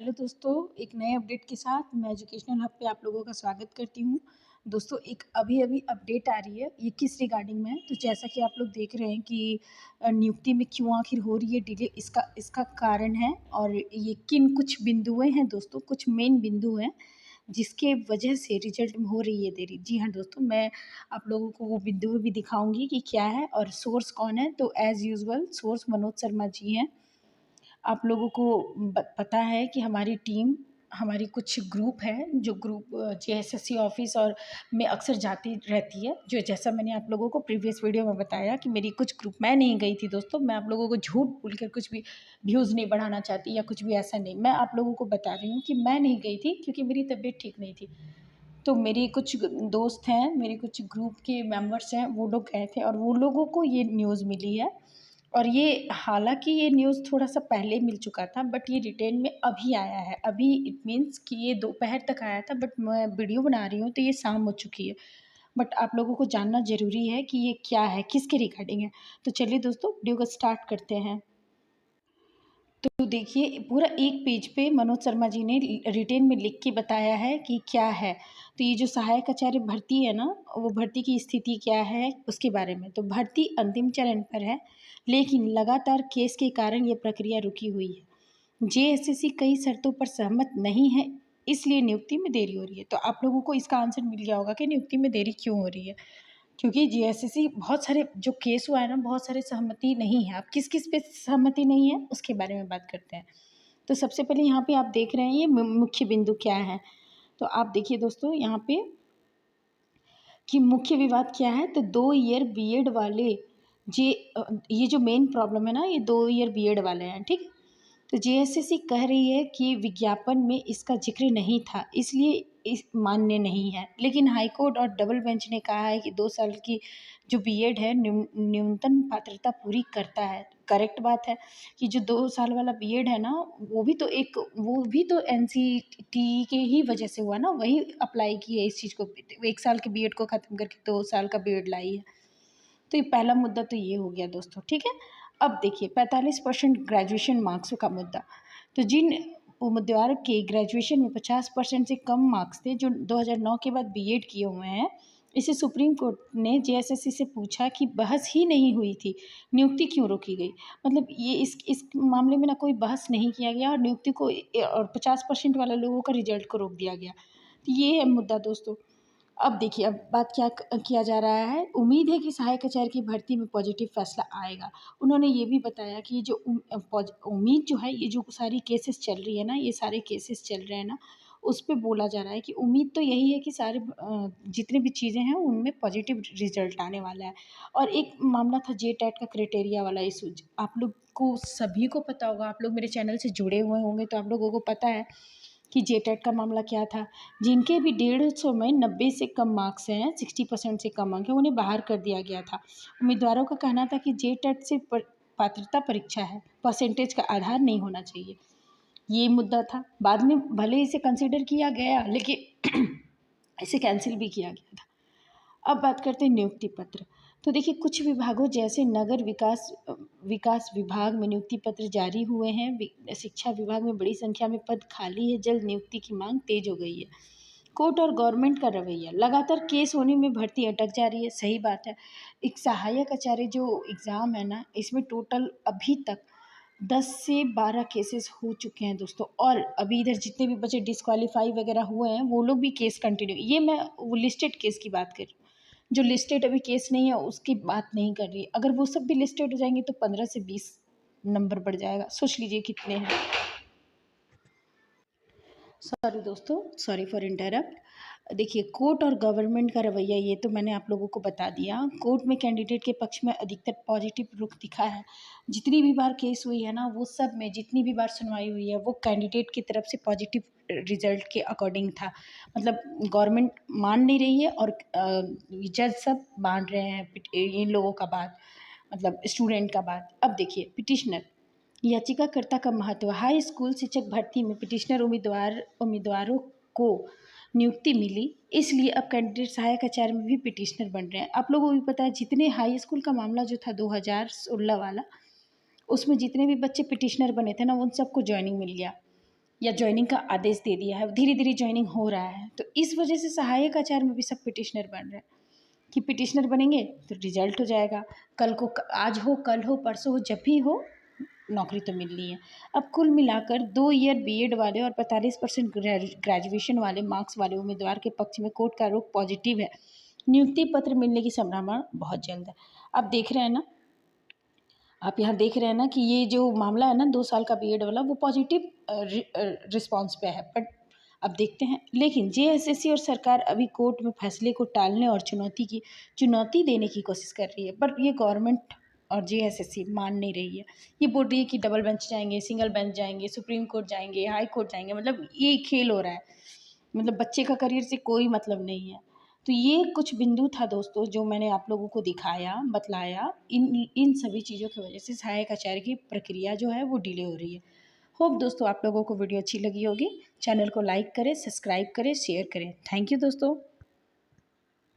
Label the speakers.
Speaker 1: Hello दोस्तों, एक नए अपडेट के साथ मैं एजुकेशनल हब पे आप लोगों का स्वागत करती हूँ। दोस्तों, एक अभी-अभी अपडेट आ रही है, ये किस रिगार्डिंग में है, तो जैसा कि आप लोग देख रहे हैं कि नियुक्ति में क्यों आखिर हो रही है डिले, इसका इसका कारण है और ये किन कुछ बिंदुएँ हैं दोस्तों, कुछ मेन बिंदु हैं, जिसके वजह से रिजल्ट में हो रही है देरी। जी हाँ दोस्तों, मैं आप लोगों को वो बिंदु भी दिखाऊँगी कि क्या है और सोर्स कौन है। तो as usual source Manoj Sharma ji हैं। आप लोगों को पता है कि हमारी कुछ ग्रुप है जो ग्रुप जेएसएससी ऑफिस और में अक्सर जाती रहती है, जो जैसा मैंने आप लोगों को प्रीवियस वीडियो में बताया कि मेरी कुछ ग्रुप मैं नहीं गई थी दोस्तों। मैं आप लोगों को झूठ बोल कर कुछ भी व्यूज़ नहीं बढ़ाना चाहती या कुछ भी ऐसा नहीं। मैं आप लोगों को बता रही हूँ कि मैं नहीं गई थी क्योंकि मेरी तबीयत ठीक नहीं थी। तो मेरी कुछ दोस्त हैं, मेरे कुछ ग्रुप के मेंबर्स हैं, वो लोग गए थे और वो लोगों को ये न्यूज़ मिली है। और ये हालाँकि ये न्यूज़ थोड़ा-सा पहले मिल चुका था, बट ये रिटेन में अभी आया है। अभी इट मीन्स कि ये दोपहर तक आया था, बट मैं वीडियो बना रही हूँ तो ये शाम हो चुकी है। बट आप लोगों को जानना ज़रूरी है कि ये क्या है, किसके रिगार्डिंग है। तो चलिए दोस्तों, वीडियो को स्टार्ट करते हैं। तो देखिए, पूरा एक पेज पे मनोज शर्मा जी ने रिटेन में लिख के बताया है कि क्या है। तो ये जो सहायक आचार्य भर्ती है ना, वो भर्ती की स्थिति क्या है उसके बारे में। तो भर्ती अंतिम चरण पर है, लेकिन लगातार केस के कारण ये प्रक्रिया रुकी हुई है। जेएसएससी कई शर्तों पर सहमत नहीं है, इसलिए नियुक्ति में देरी हो रही है। तो आप लोगों को इसका आंसर मिल गया होगा कि नियुक्ति में देरी क्यों हो रही है। क्योंकि जेएसएससी बहुत सारे जो केस हुआ है ना, बहुत सारे सहमति नहीं है। अब किस-किस पे सहमति नहीं है, उसके बारे में बात करते हैं। तो सबसे पहले यहाँ पे आप देख रहे हैं ये मुख्य बिंदु क्या है। तो आप देखिए दोस्तों यहाँ पे कि मुख्य विवाद क्या है। तो 2 ईयर बीएड वाले ये जो मेन प्रॉब्लम है ना, ये 2 ईयर बीएड वाले हैं, ठीक? तो जेएसएससी कह रही है कि विज्ञापन में इसका ज़िक्र नहीं था, इसलिए इस मान्य नहीं है। लेकिन हाईकोर्ट और डबल बेंच ने कहा है कि 2 साल की जो बीएड है न्यूनतम पात्रता पूरी करता है। करेक्ट बात है कि जो 2 साल वाला बीएड है ना, वो भी तो एनसीटीई के ही वजह से हुआ ना, वही अप्लाई की है इस चीज़ को। 1 साल के बीएड को ख़त्म करके 2 साल का बीएड लाई है। तो ये पहला मुद्दा तो ये हो गया दोस्तों, ठीक है। अब देखिए 45% ग्रेजुएशन मार्क्स का मुद्दा। तो जिन उम्मीदवार के ग्रेजुएशन में 50% से कम मार्क्स थे, जो 2009 के बाद बीएड किए हुए हैं, इसे सुप्रीम कोर्ट ने जेएसएससी से पूछा कि बहस ही नहीं हुई थी, नियुक्ति क्यों रोकी गई। मतलब ये इस मामले में ना कोई बहस नहीं किया गया और नियुक्ति को और 50% वाले लोगों का रिजल्ट को रोक दिया गया। तो ये है मुद्दा दोस्तों। अब देखिए, अब बात क्या किया जा रहा है। उम्मीद है कि सहायक आचार्य की भर्ती में पॉजिटिव फैसला आएगा। उन्होंने ये भी बताया कि ये जो उम्मीद जो है, ये जो सारी केसेस चल रही है ना, ये सारे केसेस चल रहे हैं ना, उस पे बोला जा रहा है कि उम्मीद तो यही है कि सारे जितनी भी चीज़ें हैं उनमें पॉजिटिव रिजल्ट आने वाला है। और एक मामला था जेटेट का क्राइटेरिया वाला इशू। आप लोग को सभी को पता होगा, आप लोग मेरे चैनल से जुड़े हुए होंगे तो आप लोगों को पता है कि जेटेट का मामला क्या था। जिनके भी 150 में 90 से कम मार्क्स हैं, 60% से कम अंक हैं, उन्हें बाहर कर दिया गया था। उम्मीदवारों का कहना था कि जेटेट से पात्रता परीक्षा है, परसेंटेज का आधार नहीं होना चाहिए। ये मुद्दा था। बाद में भले इसे कंसिडर किया गया, लेकिन इसे कैंसिल भी किया गया था। अब बात करते हैं नियुक्ति पत्र। तो देखिए, कुछ विभागों जैसे नगर विकास विभाग में नियुक्ति पत्र जारी हुए हैं। शिक्षा विभाग में बड़ी संख्या में पद खाली है, जल्द नियुक्ति की मांग तेज हो गई है। कोर्ट और गवर्नमेंट का रवैया, लगातार केस होने में भर्ती अटक जा रही है। सही बात है। एक सहायक आचार्य जो एग्ज़ाम है ना, इसमें टोटल अभी तक 10 से 12 केसेस हो चुके हैं दोस्तों। और अभी इधर जितने भी बच्चे डिस्क्वालीफाई वगैरह हुए हैं, वो लोग भी केस कंटिन्यू, ये मैं वो लिस्टेड केस की बात कर रही हूँ। जो लिस्टेड अभी केस नहीं है उसकी बात नहीं कर रही। अगर वो सब भी लिस्टेड हो जाएंगे तो 15 से 20 नंबर बढ़ जाएगा। सोच लीजिए कितने हैं। सॉरी दोस्तों, सॉरी फॉर इंटरप्ट। देखिए, कोर्ट और गवर्नमेंट का रवैया, ये तो मैंने आप लोगों को बता दिया। कोर्ट में कैंडिडेट के पक्ष में अधिकतर पॉजिटिव रुख दिखा है। जितनी भी बार केस हुई है ना, वो सब में जितनी भी बार सुनवाई हुई है, वो कैंडिडेट की तरफ से पॉजिटिव रिजल्ट के अकॉर्डिंग था। मतलब गवर्नमेंट मान नहीं रही है और जज सब मान रहे हैं इन लोगों का बात, मतलब स्टूडेंट का बात। अब देखिए, पिटिशनर याचिकाकर्ता का महत्व। हाई स्कूल शिक्षक भर्ती में पिटिशनर उम्मीदवारों को नियुक्ति मिली, इसलिए अब कैंडिडेट सहायक आचार्य में भी पिटिशनर बन रहे हैं। आप लोगों को भी पता है, जितने हाई स्कूल का मामला जो था 2016 वाला, उसमें जितने भी बच्चे पिटिशनर बने थे ना, उन सबको ज्वाइनिंग मिल गया। या जॉइनिंग का आदेश दे दिया है, धीरे धीरे जॉइनिंग हो रहा है। तो इस वजह से सहायक आचार्य में भी सब पिटिशनर बन रहे हैं कि पिटिशनर बनेंगे तो रिजल्ट हो जाएगा, कल को आज हो कल हो परसों हो जब भी हो नौकरी तो मिलनी है। अब कुल मिलाकर 2 ईयर बीएड वाले और 45% ग्रेजुएशन वाले मार्क्स वाले उम्मीदवार के पक्ष में कोर्ट का रुख पॉजिटिव है। नियुक्ति पत्र मिलने की संभावना बहुत जल्द है। आप देख रहे हैं ना, आप यहाँ देख रहे हैं ना कि ये जो मामला है ना 2 साल का बीएड वाला, वो पॉजिटिव रिस्पॉन्स पे है। बट अब देखते हैं, लेकिन जेएसएससी और सरकार अभी कोर्ट में फैसले को टालने और चुनौती देने की कोशिश कर रही है। पर ये गवर्नमेंट और जेएसएससी मान नहीं रही है। ये बोल रही है कि डबल बेंच जाएंगे, सिंगल बेंच जाएंगे, सुप्रीम कोर्ट जाएंगे, हाई कोर्ट जाएंगे, मतलब ये खेल हो रहा है। मतलब बच्चे का करियर से कोई मतलब नहीं है। तो ये कुछ बिंदु था दोस्तों जो मैंने आप लोगों को दिखाया, बतलाया। इन इन सभी चीज़ों की वजह से सहायक आचार्य की प्रक्रिया जो है वो डिले हो रही है। होप दोस्तों आप लोगों को वीडियो अच्छी लगी होगी। चैनल को लाइक करें, सब्सक्राइब करें, शेयर करें। थैंक यू दोस्तों।